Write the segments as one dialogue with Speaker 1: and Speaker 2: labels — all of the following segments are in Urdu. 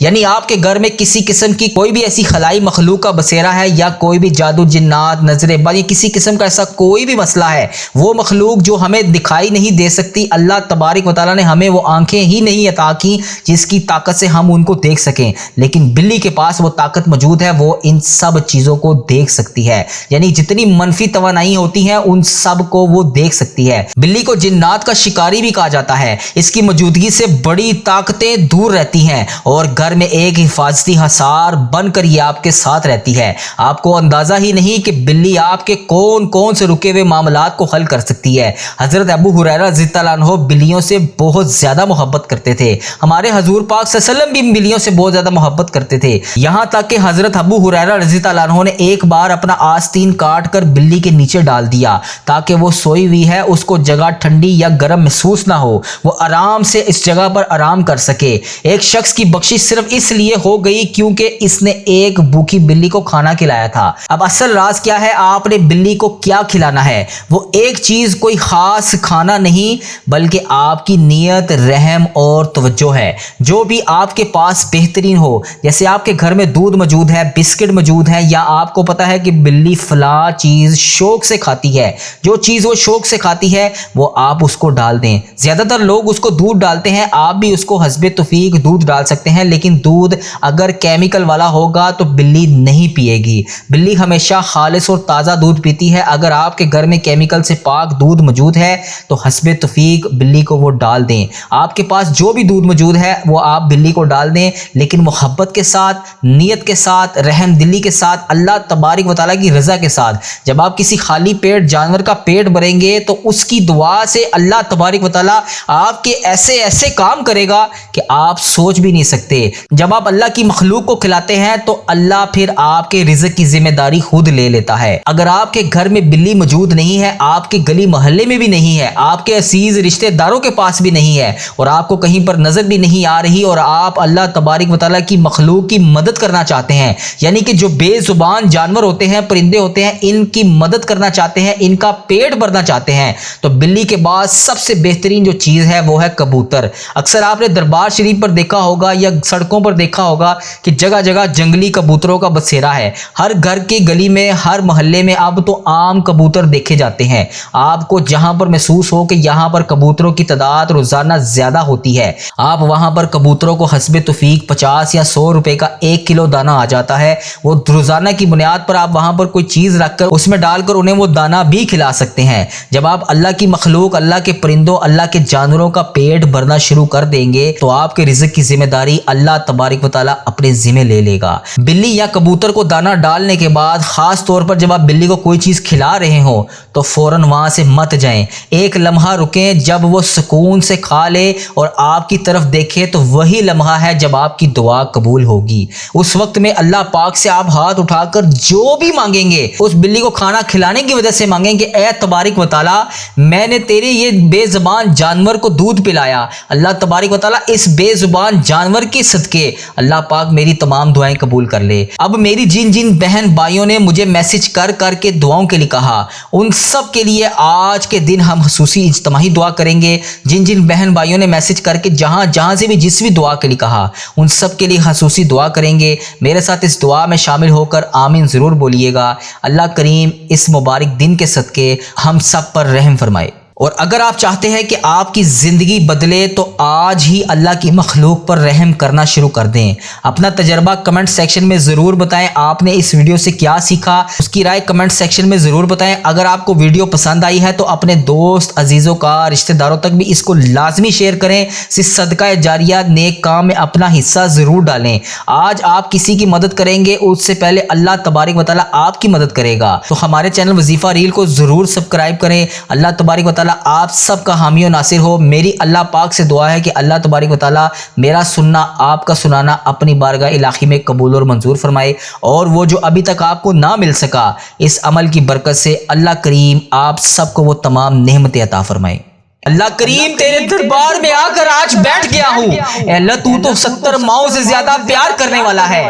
Speaker 1: یعنی آپ کے گھر میں کسی قسم کی کوئی بھی ایسی خلائی مخلوق کا بسیرا ہے یا کوئی بھی جادو جنات نظر بد یا کسی قسم کا ایسا کوئی بھی مسئلہ ہے، وہ مخلوق جو ہمیں دکھائی نہیں دے سکتی، اللہ تبارک و تعالیٰ نے ہمیں وہ آنکھیں ہی نہیں عطا کی جس کی طاقت سے ہم ان کو دیکھ سکیں، لیکن بلی کے پاس وہ طاقت موجود ہے، وہ ان سب چیزوں کو دیکھ سکتی ہے۔ یعنی جتنی منفی توانائی ہوتی ہیں ان سب کو وہ دیکھ سکتی ہے۔ بلی کو جنات کا شکاری بھی کہا جاتا ہے۔ اس کی موجودگی سے بڑی طاقتیں دور رہتی ہیں اور گھر میں ایک حفاظتی حصار بن کر یہ آپ کے ساتھ رہتی ہے۔ آپ کو اندازہ ہی نہیں کہ بلی آپ کے کون کون سے رکے ہوئے معاملات کو حل کر سکتی ہے۔ حضرت ابو ہریرہ رضی اللہ عنہ بلیوں سے بہت زیادہ محبت کرتے تھے۔ ہمارے حضور پاک صلی اللہ علیہ وسلم بھی بلیوں سے بہت زیادہ محبت کرتے تھے، یہاں تک کہ حضرت ابو ہریرہ رضی اللہ عنہ نے ایک بار اپنا آستین کاٹ کر بلی کے نیچے ڈال دیا تاکہ وہ سوئی ہوئی ہے، اس کو جگہ ٹھنڈی یا گرم محسوس نہ ہو، وہ آرام سے اس جگہ پر آرام کر سکے۔ ایک شخص کی بخشش صرف اس لیے ہو گئی کیونکہ اس نے ایک بھوکی بلی کو کھانا کھلایا تھا۔ اب اصل راز کیا ہے؟ آپ نے بلی کو کیا کھلانا ہے؟ وہ ایک چیز کوئی خاص کھانا نہیں بلکہ آپ کی نیت، رحم اور توجہ ہے۔ جو بھی آپ کے پاس بہترین ہو، جیسے آپ کے گھر میں دودھ موجود ہے، بسکٹ موجود ہے، یا آپ کو پتا ہے کہ بلی فلاں چیز شوق سے کھاتی ہے، جو چیز وہ شوق سے کھاتی ہے وہ آپ اس کو ڈال دیں۔ زیادہ تر لوگ اس کو دودھ ڈالتے ہیں، آپ بھی اس کو حسب توفیق دودھ ڈال سکتے ہیں، لیکن دودھ اگر کیمیکل والا ہوگا تو بلی نہیں پیے گی۔ بلی ہمیشہ خالص اور تازہ دودھ پیتی ہے۔ اگر آپ کے گھر میں کیمیکل سے پاک دودھ موجود ہے تو حسب توفیق بلی کو وہ ڈال دیں۔ آپ کے پاس جو بھی دودھ موجود ہے وہ آپ بلی کو ڈال دیں، لیکن محبت کے ساتھ، نیت کے ساتھ، رحم دلی کے ساتھ، اللہ تبارک و تعالیٰ کی رضا کے ساتھ۔ جب آپ کسی خالی پیٹ جانور کا پیٹ بھریں گے تو اس کی دعا سے اللہ تبارک و تعالیٰ آپ کے ایسے ایسے کام کرے گا کہ آپ سوچ بھی نہیں سکتے۔ جب آپ اللہ کی مخلوق کو کھلاتے ہیں تو اللہ پھر آپ کے رزق کی ذمہ داری خود لے لیتا ہے۔ اگر آپ کے گھر میں بلی موجود نہیں ہے، آپ کے گلی محلے میں بھی نہیں ہے، آپ کے عزیز رشتہ داروں کے پاس بھی نہیں ہے، اور آپ کو کہیں پر نظر بھی نہیں آ رہی، اور آپ اللہ تبارک و تعالیٰ کی مخلوق کی مدد کرنا چاہتے ہیں، یعنی کہ جو بے زبان جانور ہوتے ہیں، پرندے ہوتے ہیں، ان کی مدد کرنا چاہتے ہیں، ان کا پیٹ بھرنا چاہتے ہیں، تو بلی کے بعد سب سے بہترین جو چیز ہے وہ ہے کبوتر۔ اکثر آپ نے دربار شریف پر دیکھا ہوگا یا سڑکوں پر دیکھا ہوگا کہ جگہ جگہ جنگلی کبوتروں کا بسیرا ہے۔ ہر گھر کی گلی میں، ہر محلے میں اب تو عام کبوتر دیکھے جاتے ہیں۔ آپ کو جہاں پر محسوس ہو کہ یہاں پر کبوتروں کی تعداد روزانہ زیادہ ہوتی ہے، آپ وہاں پر کبوتروں کو حسب توفیق 50 یا 100 روپے کا 1 کلو دانہ آ جاتا ہے۔ وہ روزانہ کی بنیاد پر آپ وہاں پر کوئی چیز رکھ کر اس میں ڈال کر انہیں وہ دانہ بھی کھلا سکتے ہیں۔ جب آپ اللہ کی مخلوق، اللہ کے پرندوں، اللہ کے جانوروں کا پیٹ بھرنا شروع کر دیں گے تو آپ کے رزق کی ذمہ داری اللہ تبارک و تعالیٰ اپنے ذمہ لے لے گا۔ بلی یا کبوتر کو دانہ ڈالنے کے بعد خاص طور پر جب آپ بلی کو کوئی چیز کھلا رہے ہوں تو فوراً وہاں سے مت جائیں، ایک لمحہ رکیں۔ جب وہ سکون سے کھا لے اور آپ کی طرف دیکھے تو وہی لمحہ ہے جب آپ کی دعا قبول ہوگی۔ اس وقت میں اللہ پاک سے آپ ہاتھ اٹھا کر جو بھی مانگیں گے اس بلی کو کھانا کھلانے کی وجہ سے مانگیں کہ اے تبارک و تعالیٰ، میں نے تیرے یہ بے زبان جانور کو دودھ پلایا، اللہ تبارک و تعالیٰ اس بے زبان جانور کے صدقے اللہ پاک میری تمام دعائیں قبول کر لے۔ اب میری جن جن بہن بھائیوں نے مجھے میسج کر کر کے دعاؤں کے لیے کہا، ان سب کے لیے آج کے دن ہم خصوصی اجتماعی دعا کریں گے۔ جن جن بہن بھائیوں نے میسج کر کے جہاں جہاں سے بھی جس بھی دعا کے لیے کہا، ان سب کے لیے خصوصی دعا کریں گے۔ میرے ساتھ اس دعا میں شامل ہو کر آمین ضرور بولیے گا۔ اللہ کریم اس مبارک دن کے صدقے ہم سب پر رحم فرمائے۔ اور اگر آپ چاہتے ہیں کہ آپ کی زندگی بدلے تو آج ہی اللہ کی مخلوق پر رحم کرنا شروع کر دیں۔ اپنا تجربہ کمنٹ سیکشن میں ضرور بتائیں، آپ نے اس ویڈیو سے کیا سیکھا، اس کی رائے کمنٹ سیکشن میں ضرور بتائیں۔ اگر آپ کو ویڈیو پسند آئی ہے تو اپنے دوست عزیزوں کا، رشتہ داروں تک بھی اس کو لازمی شیئر کریں۔ صدقہ جاریہ نیک کام میں اپنا حصہ ضرور ڈالیں۔ آج آپ کسی کی مدد کریں گے، اس سے پہلے اللہ تبارک و تعالیٰ آپ کی مدد کرے گا۔ تو ہمارے چینل وظیفہ ریل کو ضرور سبسکرائب کریں۔ اللہ تبارک و تعالیٰ آپ سب کا حامی و ناصر ہو۔ میری اللہ پاک سے دعا ہے کہ اللہ تبارک و تعالیٰ میرا سننا، آپ کا سنانا اپنی بارگاہ الہی میں قبول اور منظور فرمائے، اور وہ جو ابھی تک آپ کو نہ مل سکا اس عمل کی برکت سے اللہ کریم آپ سب کو وہ تمام نعمتیں عطا فرمائے۔ اللہ کریم تیرے دربار میں آ کر آج بیٹھ گیا ہوں۔ اے اللہ تو 70 ماؤں سے زیادہ پیار کرنے والا ہے،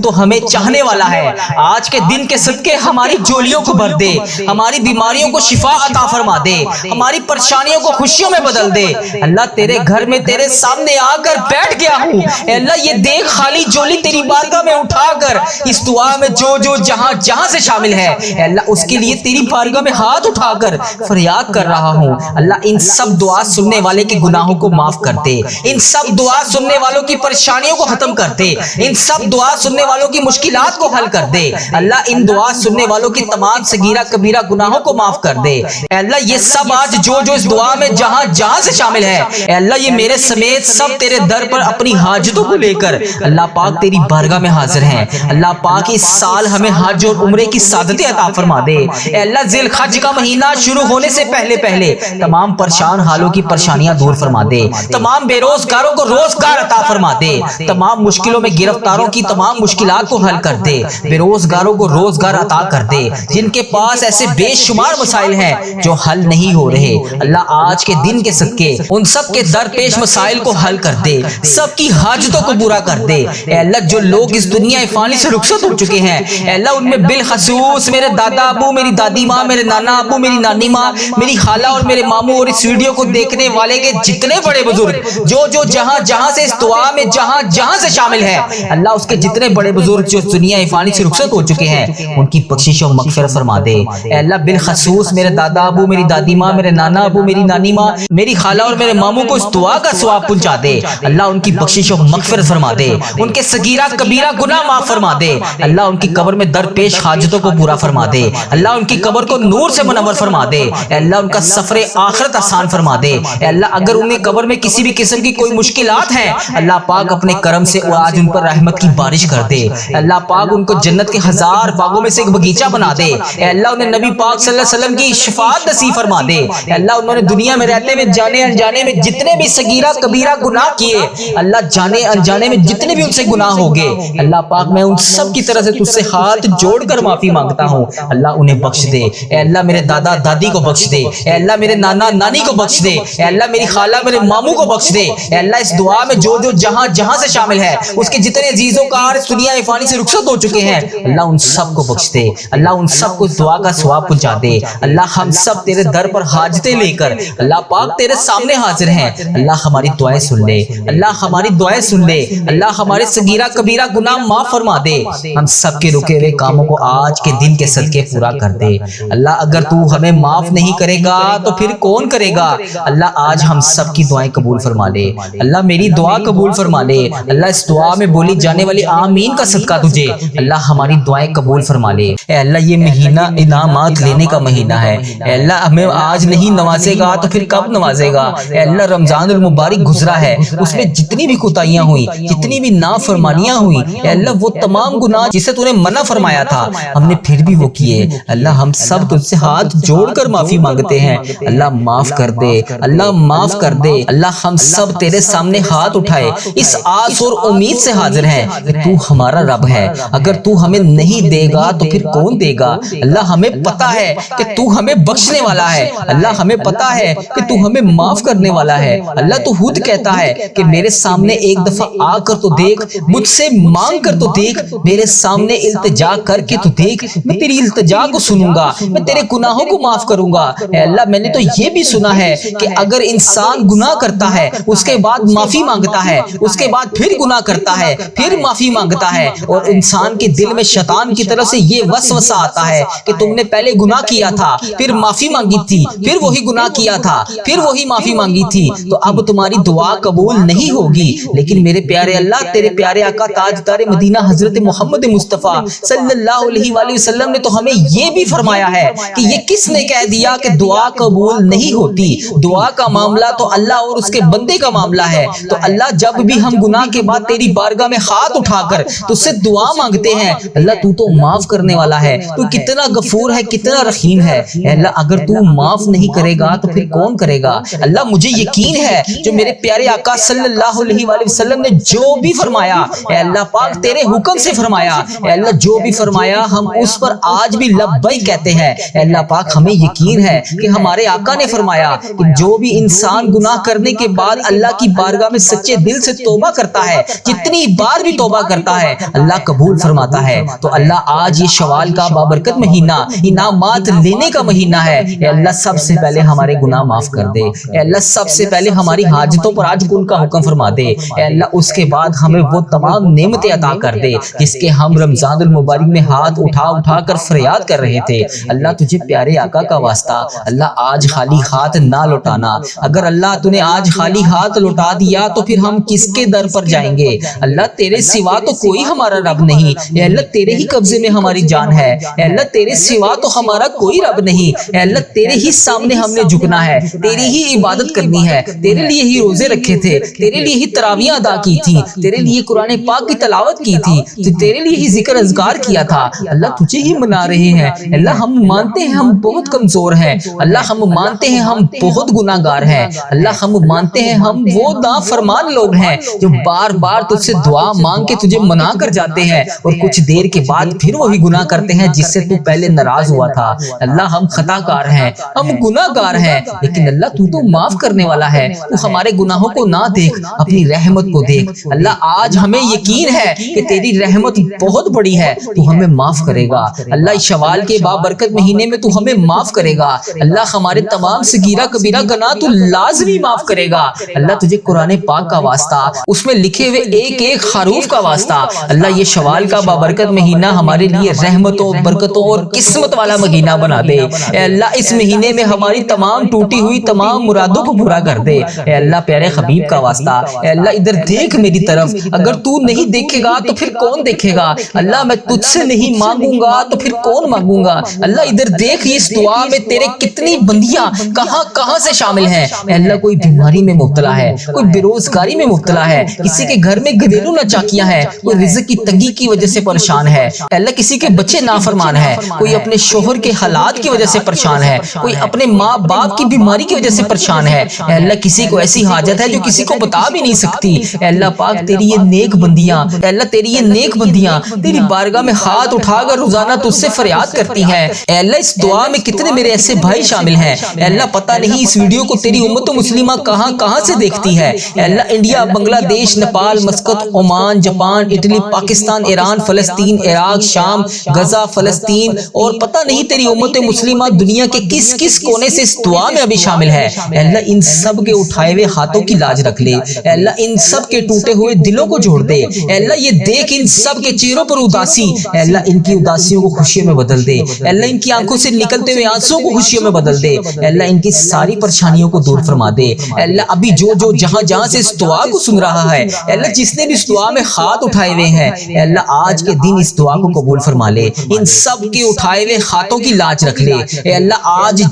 Speaker 1: تو ہمیں چاہنے والا ہے۔ آج کے دن کے صدقے ہماری جولیوں کو بھر دے، ہماری بیماریوں کو شفا عطا فرما دے، ہماری پریشانیوں کو خوشیوں میں بدل دے۔ اللہ تیرے گھر میں تیرے سامنے آ کر بیٹھ گیا ہوں۔ اے اللہ یہ دیکھ خالی جولی تیری بارگاہ میں اٹھا کر اس دعا میں جو جہاں سے شامل ہے، اے اللہ اس کے لیے تیری بارگاہ میں ہاتھ اٹھا کر فریاد کر رہا ہوں۔ اللہ ان سب دعا سننے والے کے گناہوں کو معاف کر دے، ان سب دعا سننے والوں کی پریشانیوں کو ختم کر دے، ان سب دعا سننے والوں کی مشکلات کو حل کر دے۔ اللہ ان دعا سننے والوں کی تمام صغیرہ کبیرہ گناہوں کو معاف کر دے۔ اے اللہ یہ سب آج جو اس دعا میں جہاں سے شامل ہے، اے اللہ یہ میرے سمیت سب تیرے در پر اپنی حاجتوں کو لے کر اللہ پاک تیری بارگاہ میں حاضر ہیں۔ اللہ پاک اس سال ہمیں حج اور عمرے کی سعادتیں عطا فرما دے۔ اے اللہ ذی الحج کا مہینہ شروع ہونے سے پہلے تمام پریشان حالوں کی پریشانیاں دور فرما دے، تمام بے روزگاروں کو روزگار عطا فرما دے، تمام مشکلوں میں گرفتاروں کی تمام مشکلات کو حل کر دے، بے روزگاروں کو روزگار عطا کر دے، جن کے پاس ایسے بے شمار مسائل ہیں جو حل نہیں ہو رہے، اللہ آج کے دن کے صدقے ان سب کے درپیش مسائل کو حل کر دے، سب کی حاجتوں کو پورا کر دے۔ اے اللہ جو لوگ اس دنیا فانی سے رخصت ہو چکے ہیں، اے اللہ ان میں بالخصوص میرے دادا ابو، میری دادی ماں، میرے نانا ابو، میری نانی ماں، میری خالہ اور میرے ماموں اور اس ویڈیو کو دیکھنے والے کے جتنے بڑے بزرگ جو جہاں سے اس دعا میں جہاں سے شامل ہے، اللہ اس کے جتنے بڑے بزرگ جو اس دنیا فانی سے رخصت ہو چکے ہیں ان کی بخشش و مغفرت فرما دے۔ اے اللہ بالخصوص میرے دادا ابو، میری دادی ماں، میرے نانا ابو، میری نانی ماں، میری خالہ اور میرے ماموں کو اس دعا کا ثواب پہنچا دے۔ اللہ ان کی بخشش و مغفرت فرما دے، ان کے صغیرہ کبیرہ گناہ معاف فرما دے۔ اللہ ان کی قبر میں درپیش حاجتوں کو پورا فرما دے۔ اللہ ان کی قبر کو نور سے منور فرما دے۔ اے اللہ ان کا سفر آخرت آسان فرما دے۔ اے اللہ اگر ان کی قبر میں کسی بھی قسم کی کوئی مشکلات ہیں، اللہ پاک اپنے کرم سے آج ان پر رحمت کی بارش کر دے۔ اللہ پاک ان کو جنت کے 1000 باغوں میں سے ایک باغیچہ بنا دے۔ اے اللہ انہیں نبی پاک صلی اللہ علیہ وسلم کی شفاعت نصیب فرما دے۔ اے اللہ انہوں نے دنیا میں رہتے ہوئے جانے انجانے میں جتنے بھی صغیرہ کبیرہ گناہ کیے، اللہ جانے انجانے میں جتنے بھی ان سے گناہ ہو گئے، اللہ پاک میں ان سب کی طرف سے تجھ سے ہاتھ جوڑ کر معافی مانگتا ہوں۔ اللہ انہیں بخش دے۔ اے اللہ میرے دادا دادی کو بخش دے۔ اے اللہ میرے نانا نانی کو بخش دے۔ اے اللہ میری خالہ میرے ماموں کو بخش دے۔ اے اللہ اس دعا میں جو جہاں سے شامل ہے، اس کے جتنے عزیز و کار اس دنیا فانی سے رخصت ہو چکے ہیں، اللہ ان سب کو بخش دے۔ اللہ ان سب کو اس دعا کا ثواب پہنچا دے۔ اللہ ہم سب تیرے در پر حاجتیں لے کر اللہ پاک تیرے سامنے حاضر ہیں۔ اللہ ہماری دعائیں سن لے، اللہ ہماری دعائیں سن لے، اللہ ہمارے صغیرہ کبیرہ گناہ معاف فرما دے۔ ہم سب کے رکے ہوئے کاموں کو آج کے دن کے صدقے پورا کر دے۔ اللہ اگر تو ہمیں معاف نہیں کرے گا تو پھر کون کرے گا؟ اللہ آج ہم سب کی دعائیں قبول فرما لے۔ اللہ میری دعا قبول فرما لے۔ اللہ اس دعا میں بولی جانے والی آمین کا صدقہ تجھے اللہ ہماری دعائیں قبول فرما لے۔ اے اللہ یہ مہینہ انعامات لینے کا مہینہ ہے، اے اللہ ہمیں آج نہیں نوازے گا تو پھر کب نوازے گا؟ اے اللہ رمضان المبارک گزرا ہے، اس میں جتنی بھی کوتاہیاں ہوئی، جتنی بھی نافرمانیاں ہوئی، اے اللہ وہ تمام گناہ جسے تو نے منع فرمایا تھا ہم نے پھر بھی وہ کیے۔ اللہ ہم سب تجھ سے ہاتھ جوڑ کر معافی مانگتے ہیں، اللہ معاف کر دے، اللہ معاف کر دے۔ اللہ ہم سب تیرے سامنے ہاتھ اٹھائے اس آس اور امید سے حاضر ہیں کہ تو ہمارا رب ہے، اگر تو ہمیں نہیں دے گا تو پھر کون دے گا؟ اللہ ہمیں پتا ہے کہ تو ہمیں بخشنے والا ہے، اللہ ہمیں پتا ہے کہ تو ہمیں معاف کرنے والا ہے۔ اللہ تو خود کہتا ہے کہ میرے سامنے ایک دفعہ آ کر تو دیکھ، مجھ سے مانگ کر تو دیکھ، میرے سامنے التجا کر کے تو دیکھ، میں تیری التجا کو سنوں گا، میں تیرے گناہوں کو معاف کروں گا۔ اے اللہ میں نے تو یہ بھی سنا ہے کہ اگر انسان گناہ کرتا ہے اس کے بعد معافی مانگتا ہے، اس کے بعد پھر گناہ کرتا ہے، پھر معافی مانگتا ہے، اور انسان کے دل میں شیطان کی طرف سے یہ وسوسہ آتا ہے کہ تم نے پہلے گناہ کیا تھا، پھر معافی مانگی تھی، پھر وہی گناہ کیا تھا، پھر وہی معافی مانگی تھی، تو اب تمہاری دعا قبول نہیں ہوگی۔ لیکن میرے پیارے اللہ، تیرے پیارے آقا تاجدار مدینہ حضرت محمد مصطفیٰ صلی اللہ علیہ وآلہ وسلم نے تو ہمیں یہ بھی فرمایا ہے کہ یہ کس نے کہہ دیا کہ دعا قبول نہیں ہوتی؟ دعا کا معاملہ تو اللہ اور اس کے بندے کا معاملہ ہے۔ تو اللہ جب بھی ہم گناہ کے بعد تیری بارگاہ میں ہاتھ اٹھا کر تو سے دعا مانگتے ہیں، اللہ تو معاف کرنے والا ہے، تو کتنا غفور ہے، کتنا رحیم ہے۔ اے اللہ اگر تو معاف نہیں کرے گا تو پھر کون کرے گا؟ اللہ مجھے یقین ہے جو میرے پیارے آقا صلی اللہ علیہ وآلہ وسلم نے جو بھی فرمایا، اے اللہ پاک تیرے حکم سے فرمایا، اے اللہ جو بھی فرمایا ہم اس پر آج بھی لبیک کہتے ہیں۔ اے اللہ پاک ہمیں یقین ہے کہ ہمارے آقا نے فرمایا کہ جو بھی انسان گناہ کرنے کے بعد اللہ کی بارگاہ میں سچے دل سے توبہ کرتا ہے، جتنی بار بھی توبہ کرتا ہے اللہ قبول فرماتا ہے۔ تو اللہ آج یہ شوال کا بابرکت مہینہ انعامات لینے کا مہینہ ہے، اے اللہ سب سے پہلے ہمارے گناہ معاف کر دے، اے اللہ سب سے پہلے ہماری حاجتوں پر آج کن کا حکم فرما دے، اے اللہ اس کے بعد ہمیں وہ تمام نعمتیں عطا کر دے جس کے ہم رمضان المبارک میں ہاتھ اٹھا اٹھا کر فریاد کر رہے تھے۔ اللہ تجھے پیارے آقا کا واسطہ اللہ آج خالی ہاتھ نہ لوٹانا، اگر اللہ تو نے آج خالی ہاتھ لوٹا دیا تو پھر ہم کس کے در پر جائیں گے؟ اللہ تیرے سوا تو کوئی ہمارا رب نہیں، اے اللہ تیرے ہی قبضے میں ہماری جان ہے، اے اللہ تیرے سوا تو ہمارا کوئی رب نہیں، اے اللہ تیرے ہی سامنے ہم نے جھکنا ہے، تیری ہی عبادت کرنی ہے، تیرے لیے ہی روزے رکھے تھے، تیرے لیے ہی تراویح ادا کی تھی، تیرے لیے قرآن پاک کی تلاوت کی تھی، تو تیرے لیے ہی ذکر اذکار کیا تھا، اللہ تجھے ہی منا رہے ہیں۔ اللہ ہم مانتے ہیں ہم بہت کمزور ہیں، اللہ ہم مانتے ہیں ہم بہت گناہ گار ہیں، اللہ ہم مانتے ہیں ہم وہ نافرمان لوگ ہیں جو بار بار تجھ سے دعا مانگ کے تجھے منا کر جاتے ہیں اور کچھ دیر کے بعد پھر وہی گناہ کرتے ہیں جس سے تو پہلے ناراض ہوا تھا۔ اللہ ہم خطا کار ہیں، ہم گناہ گار ہیں، لیکن اللہ تو معاف کرنے والا ہے، تو ہمارے گناہوں کو نہ دیکھ، اپنی رحمت کو دیکھ۔ اللہ آج ہمیں یقین ہے کہ تیری رحمت بہت بڑی ہے، تو ہمیں معاف کرے گا۔ اللہ شوال کے بابرکت مہینے میں تو ہمیں معاف کرے گا، اللہ ہمارے تمام صغیرہ کبیرہ گناہ تو لازمی معاف کرے گا۔ اللہ تجھے قرآن پاک کا واسطہ، اس میں لکھے ہوئے ایک ایک حروف کا واسطہ، اللہ یہ شوال کا بابرکت مہینہ ہمارے لیے رحمتوں، برکتوں اور قسمت والا مہینہ بنا دے۔ اے اللہ اس مہینے میں ہماری تمام ٹوٹی ہوئی تمام مرادوں کو پورا کر دے۔ اے اللہ پیارے حبیب کا واسطہ، اے اللہ ادھر دیکھ میری طرف، اگر تو نہیں دیکھے گا تو پھر کون دیکھے گا؟ اللہ میں تجھ سے نہیں مانگوں گا تو پھر کون مانگوں گا؟ اللہ ادھر دیکھ اس دعا میں تیرے کتنی بندیاں کہاں کہاں سے شامل ہیں۔ اے اللہ کوئی بیماری میں مبتلا ہے، کوئی بے روزگاری میں مبتلا ہے، کسی کے گھر میں گھریلو ناچاکیاں ہیں، کوئی رزق کی تنگی کی وجہ سے پریشان ہے، اے اللہ کسی کے بچے نافرمان ہیں، کوئی اپنے شوہر کے حالات کی وجہ سے پریشان ہے، کوئی اپنے ماں باپ کی بیماری کی وجہ سے پریشان ہے، اے اللہ کسی کو ایسی حاجت ہے جو کسی کو بتا بھی نہیں سکتی۔ اے اللہ پاک تیری یہ نیک بندیاں، اے اللہ تیری یہ نیک بندیاں تیری بارگاہ میں ہاتھ اٹھا کر روزانہ تجھ سے فریاد کرتی ہیں۔ اے اللہ اس دعا میں کتنے میرے ایسے بھائی شامل ہیں، اے اللہ پتہ نہیں اس ویڈیو کو تیری امت مسلمہ کہاں کہاں سے دیکھتی ہے، اے اللہ انڈیا، بنگلہ دیش، Nepal, Muscat, Oman, Japan, Italy, Pakistan, Iran, فلسطین، عراق، شام، غزہ، فلسطین اور پتہ نہیں تیری امت مسلمہ دنیا کے کس کس کونے سے اس دعا میں ابھی شامل ہے۔ اے اللہ ان سب کے اٹھائے ہوئے ہاتھوں کی لاج رکھ لے، اے اللہ ان سب کے ٹوٹے ہوئے دلوں کو جوڑ دے، اے اللہ یہ دیکھ ان سب کے چہروں پر اداسی، اے اللہ ان کی اداسیوں کو خوشیوں میں بدل دے، اے اللہ ان کی آنکھوں سے نکلتے ہوئے آنسوں کو خوشیوں میں بدل دے، اے اللہ ان کی ساری پریشانیوں کو دور فرما دے۔ اے اللہ ابھی جو جہاں جہاں سے اس دعا کو سن رہا ہے، اے اللہ جس نے بھی اس دعا میں ہاتھ اٹھائے ہوئے ہیں، اے اللہ آج کے دن اس دعا کو قبول فرما لے، ان سب کے اٹھائے ہوئے ہاتھوں کی لاج رکھ لے۔ اے اللہ آج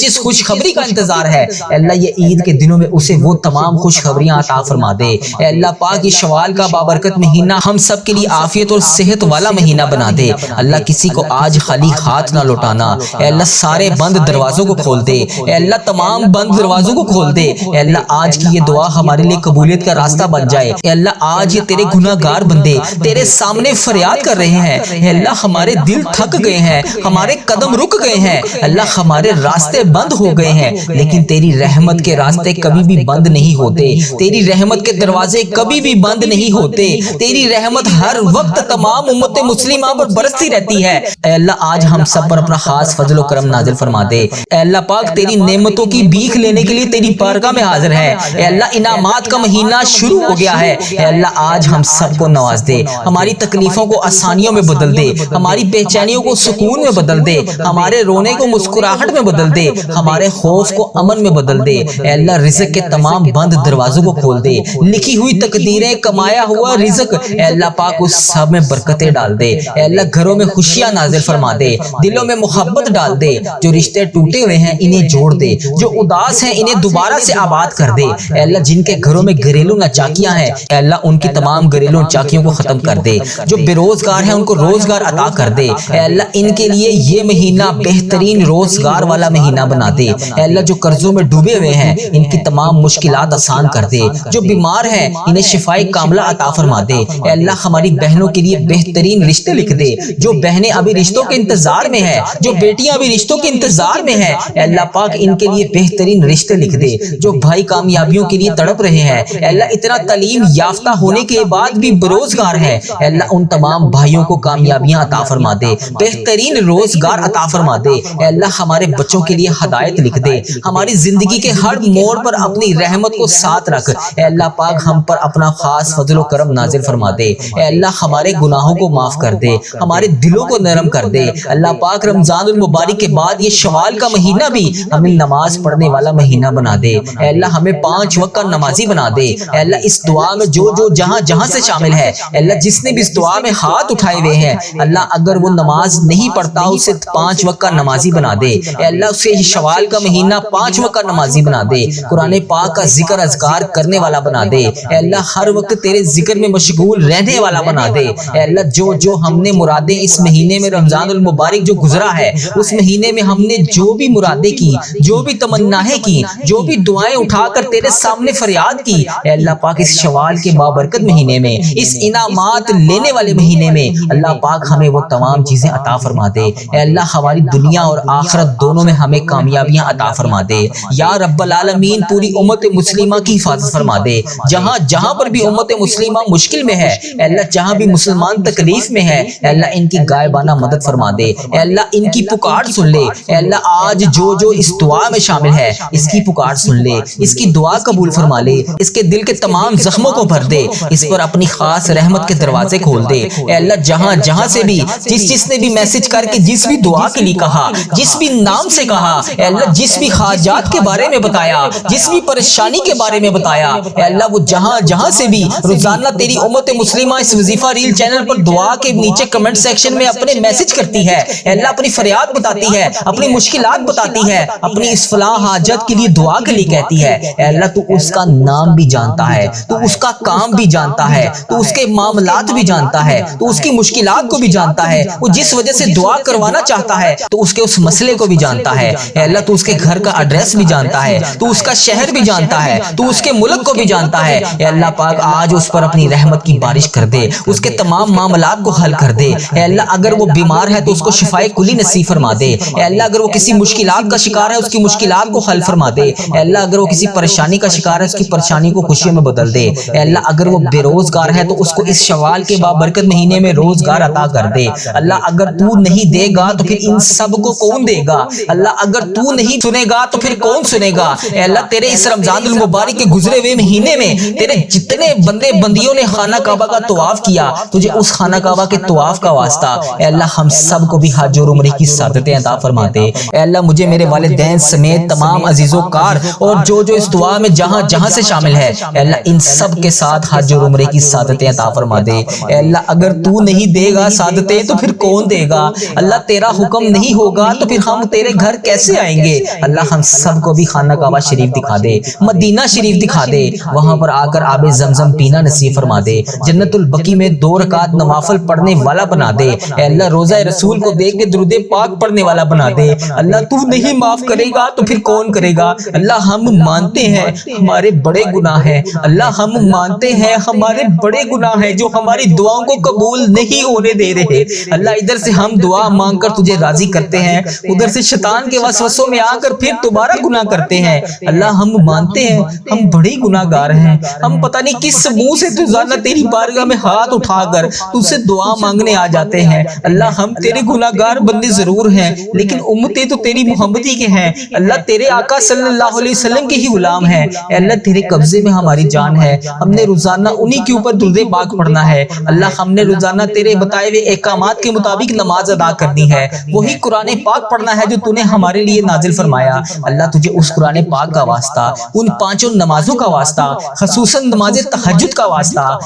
Speaker 1: جس خوشخبری کا انتظار ہے، اے اللہ یہ عید کے دنوں میں اسے وہ تمام خوشخبریاں عطا فرما دے۔ اے اللہ پاک یہ شوال کا بابرکت مہینہ ہم سب کے لیے عافیت اور صحت والا مہینہ بنا دے۔ اللہ کسی کو آج خالی ہاتھ نہ لوٹانا، اے اللہ سارے بند دروازوں کو کھول دے، اے اللہ تمام بند دروازوں کو کھول دے۔ اے اللہ آج کی یہ دعا ہمارے لیے قبولیت کا راستہ بن جائے۔ اے اللہ آج یہ تیرے گناہ گار بندے تیرے سامنے فریاد کر رہے ہیں، اے اللہ ہمارے دل تھک گئے ہیں، ہمارے قدم رک گئے ہیں، اللہ ہمارے راستے بند ہو گئے ہیں، لیکن تیری رحمت کے راستے کبھی بھی بند نہیں ہوتے، تیری رحمت کے دروازے کبھی بھی بند نہیں ہوتے، تیری رحمت ہر وقت تمام امت مسلمہ پر برستی رہتی ہے۔ اے اللہ آج ہم سب پر اپنا خاص فضل و کرم نازل فرما دے۔ اے اللہ پاک تیری نعمتوں کی بھیک لینے کے لیے تیری بارگاہ میں حاضر ہے۔ اے اللہ انعامات کا مہینہ شروع ہو گیا ہے، اے اللہ آج ہم سب کو نواز دے، ہماری تکلیفوں کو آسانیوں میں بدل دے، ہماری بے چینیوں کو سکون میں بدل دے، ہمارے رونے کو مسکراہٹ میں بدل دے، ہمارے خوف کو امن میں بدل دے۔ اے اللہ رزق کے تمام بند دروازوں کو کھول دے، لکھی ہوئی تقدیریں، کمایا ہوا رزق، اے اللہ پاک اس سب میں برکتیں ڈال دے۔ اے اللہ گھروں میں خوشیاں نازل فرما دے، دلوں میں محبت ڈال دے، جو رشتے ٹوٹے ہوئے ہیں انہیں جوڑ دے، جو اداس ہیں انہیں دوبارہ سے آباد کر دے۔ اے اللہ جن کے گھروں میں گھریلو ناچاکیاں ہیں، اے اللہ ان کی تمام گھریلو ناچاکیوں کو ختم کر دے، جو بے روزگار ہیں ان کو روزگار عطا کر دے۔ اے اللہ ان کے لیے یہ مہینہ بہترین روزگار والا مہینہ بنا دے۔ اے اللہ جو قرضوں میں ڈوبے ہوئے ہیں ان کی تمام مشکلات آسان کر دے، جو بیمار ہیں انہیں شفائے کاملہ عطا فرما دے۔ اے اللہ ہماری بہنوں کے لیے بہترین رشتے لکھ دے، جو بہنیں ابھی رشتوں کے انتظار میں ہیں، جو بیٹیاں ابھی رشتوں کے انتظار میں ہیں، اے اللہ پاک پاک ان کے لیے بہترین رشتے لکھ دے جو بھائی کامیابیوں کے لیے تڑپ رہے ہیں، اے اللہ اتنا تعلیم یافتہ ہونے کے بعد بھی بےروزگار ہیں، اے اللہ ان تمام بھائیوں کو کامیابیاں عطا فرما دے، بہترین روزگار عطا فرما دے، اے اللہ ہمارے بچوں کے لیے ہدایت لکھ دے، ہماری زندگی کے ہر موڑ پر اپنی رحمت کو ساتھ رکھ، اے اللہ پاک ہم پر اپنا خاص فضل و کرم نازل فرما دے، اے اللہ ہمارے گناہوں کو معاف کر دے، ہمارے دلوں کو نرم کر دے، اللہ پاک رمضان المبارک کے بعد یہ شوال کا مہینہ بھی ہمیں نماز پڑھنے والا مہینہ بنا دے، اے اللہ ہمیں 5 وقت کا نمازی بنا دے، اے اللہ اس دعا میں جو جہاں سے شامل ہے، اے اللہ جس نے بھی اس دعا میں ہاتھ اٹھائے ہوئے ہیں، اللہ اگر وہ نماز نہیں پڑھتا اسے 5 وقت کا نمازی بنا دے، اے اللہ اسے شوال کا مہینہ 5 وقت کا نمازی بنا دے، قرآن پاک کا ذکر اذکار کرنے والا بنا دے، اے اللہ ہر وقت تیرے ذکر میں مشغول رہنے والا بنا دے، اے اللہ جو ہم نے مرادیں اس مہینے میں رمضان المبارک جو گزرا ہے اس مہینے میں ہم نے جو بھی مرادیں کی، جو بھی تمنایں کی، جو بھی دعائیں اٹھا کر تیرے سامنے فریاد کی، اے اللہ پاک اس شوال کے بابرکت مہینے میں، اس انعامات لینے والے مہینے میں اللہ پاک ہمیں وہ تمام چیزیں عطا فرما دے، اے اللہ ہماری دنیا اور آخرت دونوں میں ہمیں کامیابیاں عطا فرما دے، یا رب العالمین پوری امت مسلمہ کی حفاظت فرما دے، جہاں پر بھی امت مسلمہ مشکل میں ہے، اے اللہ جہاں بھی مسلمان تکلیف میں ہے، اے اللہ ان کی غائبانہ مدد فرما دے، اے اللہ ان کی پکار سن لے، اے اللہ آج جو اس دعا میں شامل ہے اس کی پکار سن لے، اس کی دعا قبول فرما لے، اس کے دل کے تمام زخموں کو بھر دے، اس پر اپنی خاص رحمت کے دروازے کھول دے، اے اللہ جہاں سے بھی جس نے بھی میسج کر کے جس بھی دعا کے لیے کہا، جس بھی نام سے کہا، اے اللہ جس بھی حاجات کے بارے میں بتایا، جس بھی پریشانی کے بارے میں بتایا، اے اللہ وہ جہاں سے بھی روزانہ تیری امت مسلمہ اس وظیفہ ریل چینل پر دعا کے نیچے کمنٹ سیکشن میں اپنے میسج کرتی ہے، اے اللہ اپنی فریاد بتاتی ہے، اپنی مشکلات بتاتی ہے، اپنی اس فلاں حاجت کے لیے دعا کے لیے کہتی ہے، اے اللہ تو اس کا نام بھی جانتا ہے، تو اس کا کام بھی جانتا ہے، تو اس کے معاملات بھی جانتا ہے، تو اس کی مشکلات کو بھی جانتا ہے، وہ جس وجہ سے دعا کروانا چاہتا ہے تو اس کے اس مسئلے کو بھی جانتا ہے، اے اللہ تو اس کے گھر کا ایڈریس بھی جانتا ہے، تو اس کا شہر بھی جانتا ہے، تو اس کے ملک کو بھی جانتا ہے، اے اللہ پاک آج اس پر اپنی رحمت کی بارش کر دے، اس کے تمام معاملات کو حل کر دے، اے اللہ اگر وہ بیمار ہے تو اس کو شفائے کلی نصیب فرما دے، اے اللہ اگر وہ کسی مشکلات کا شکار ہے اس کی مشکلات کو حل فرما دے، اے اللہ اگر وہ کسی پریشانی کا شکار ہے اس کی پریشانی کو خوشیوں میں بدل دے، اے اللہ اگر وہ بے روزگار ہے تو اس کو اس شوال کے بابرکت مہینے میں روزگار عطا کر دے، اللہ اگر تو نہیں دے گا تو پھر ان سب کو کون دے گا، اللہ اگر تو نہیں سنے گا تو پھر کون سنے گا، اے اللہ تیرے اس رمضان المبارک کے گزرے ہوئے مہینے میں تیرے جتنے بندے بندیوں نے خانہ کعبہ کا طواف کیا، تجھے اس خانہ کعبہ کے طواف کا واسطہ اے اللہ ہم سب کو بھی حج اور عمرے کی سعادتیں عطا فرما دے، اے اللہ مجھے میرے والدین سمیت تمام عزیز و کار اور جو اس دعا میں جہاں سے شامل ہے، اے اللہ ان سب کے ساتھ حج اور عمرے کی سعادتیں عطا فرما دے، اے اللہ اگر تو نہیں دے گا سعادتیں تو پھر کون دے گا، اللہ تیرا حکم نہیں ہوگا تو پھر ہم تیرے گھر کیسے آئیں گے، اللہ ہم سب کو بھی خانہ کعبہ شریف دکھا دے، مدینہ شریف دکھا دے، وہاں پر آ کر آب زمزم پینا نصیب فرما دے، جنت البقیع میں 2 رکعت نوافل پڑھنے والا بنا دے، اے اللہ روزہ رسول کو دیکھ کے درود پاک پڑھنے والا بنا دے، اللہ تو نہیں معاف کرے گا تو پھر کون کرے گا، اللہ ہم مانتے ہیں ہمارے بڑے گناہ ہیں، اللہ ہم مانتے ہیں ہمارے بڑے گناہ ہیں جو ہماری دعاؤں کو قبول نہیں ہونے دے رہے، اللہ ادھر سے ہم دعا مانگ کر تجھے راضی کرتے ہیں، ادھر سے شیطان کے وسوسوں میں آ کر پھر دوبارہ گناہ کرتے ہیں، اللہ ہم مانتے ہیں ہم بڑے گناہ گار ہیں، ہم پتہ نہیں کس منہ سے روزانہ تیری بارگاہ میں ہاتھ اٹھا کر تجھ سے دعا مانگنے آ جاتے ہیں، اللہ ہم تیرے گناہ گار بندے ضرور ہیں لیکن امتیں تو تیری محمدی کے ہیں، اللہ تیرے آقا صلی اللہ علیہ وسلم کے ہی غلام ہیں، اے اللہ تیرے قبضے میں ہماری جان ہے، ہم نے روزانہ انہی کے اوپر درود پاک پڑھنا ہے، اللہ ہم نے روزانہ تیرے بتائے ہوئے احکامات کے مطابق نماز ادا کرنی ہے، وہی قرآن پاک پڑھنا ہے جو تو نے ہمارے لیے نازل فرمایا، اللہ تجھے اس قرآن پاک کا واسطہ، ان 5 نمازوں کا واسطہ، خصوصاً نماز تہجد کا واسطہ